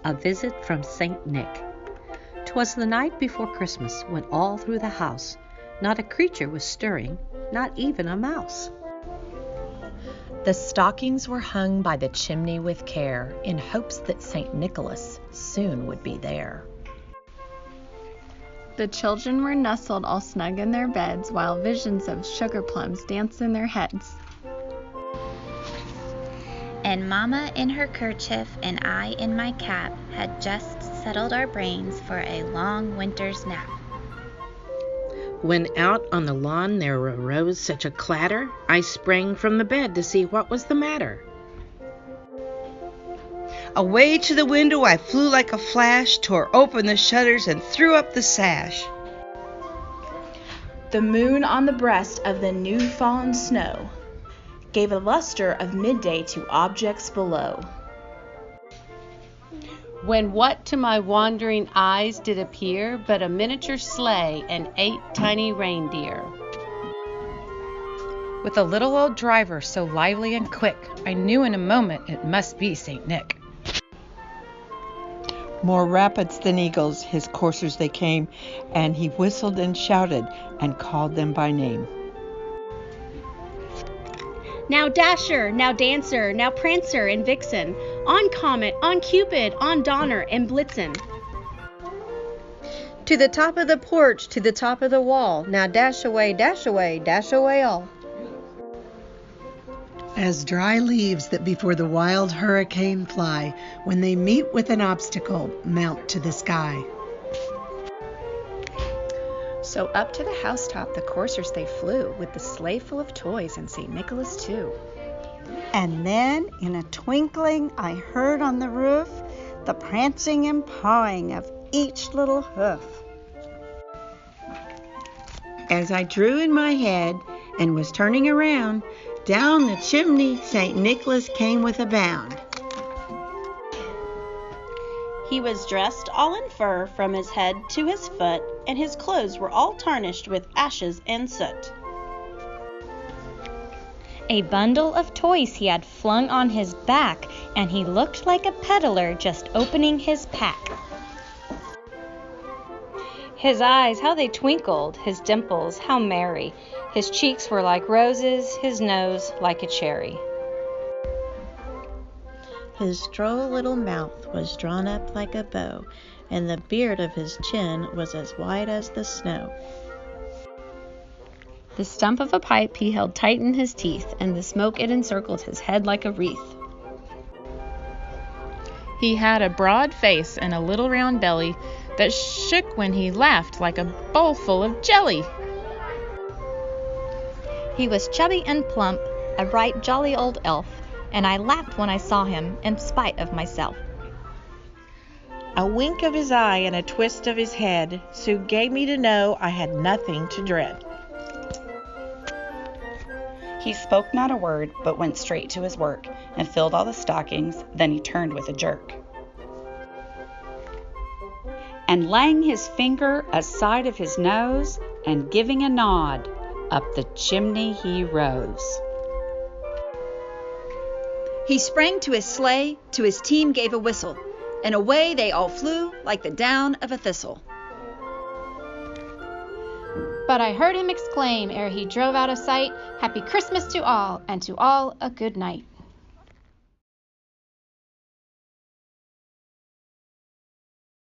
A visit from Saint Nick. 'Twas the night before Christmas, when all through the house not a creature was stirring, not even a mouse. The stockings were hung by the chimney with care, in hopes that St. Nicholas soon would be there. The children were nestled all snug in their beds, while visions of sugar plums danced in their heads. And Mama in her kerchief and I in my cap had just settled our brains for a long winter's nap. When out on the lawn there arose such a clatter, I sprang from the bed to see what was the matter. Away to the window I flew like a flash, tore open the shutters and threw up the sash. The moon on the breast of the new fallen snow gave a luster of midday to objects below. When what to my wandering eyes did appear but a miniature sleigh and 8 tiny reindeer. With a little old driver so lively and quick, I knew in a moment it must be St. Nick. More rapids than eagles, his coursers they came, and he whistled and shouted and called them by name. Now Dasher, now Dancer, now Prancer and Vixen, on Comet, on Cupid, on Donner and Blitzen. To the top of the porch, to the top of the wall, now dash away, dash away, dash away all. As dry leaves that before the wild hurricane fly, when they meet with an obstacle, mount to the sky. So up to the housetop the coursers they flew, with the sleigh full of toys and St. Nicholas too. And then in a twinkling I heard on the roof the prancing and pawing of each little hoof. As I drew in my head and was turning around, down the chimney St. Nicholas came with a bound. He was dressed all in fur from his head to his foot, and his clothes were all tarnished with ashes and soot. A bundle of toys he had flung on his back, and he looked like a peddler just opening his pack. His eyes, how they twinkled, his dimples, how merry. His cheeks were like roses, his nose like a cherry. His droll little mouth was drawn up like a bow, and the beard of his chin was as white as the snow. The stump of a pipe he held tight in his teeth, and the smoke it encircled his head like a wreath. He had a broad face and a little round belly that shook when he laughed like a bowl full of jelly. He was chubby and plump, a right jolly old elf, and I laughed when I saw him in spite of myself. A wink of his eye and a twist of his head soon gave me to know I had nothing to dread. He spoke not a word, but went straight to his work, and filled all the stockings, then he turned with a jerk. And laying his finger aside of his nose, and giving a nod, up the chimney he rose. He sprang to his sleigh, to his team gave a whistle, and away they all flew like the down of a thistle. But I heard him exclaim ere he drove out of sight, "Happy Christmas to all, and to all a good night."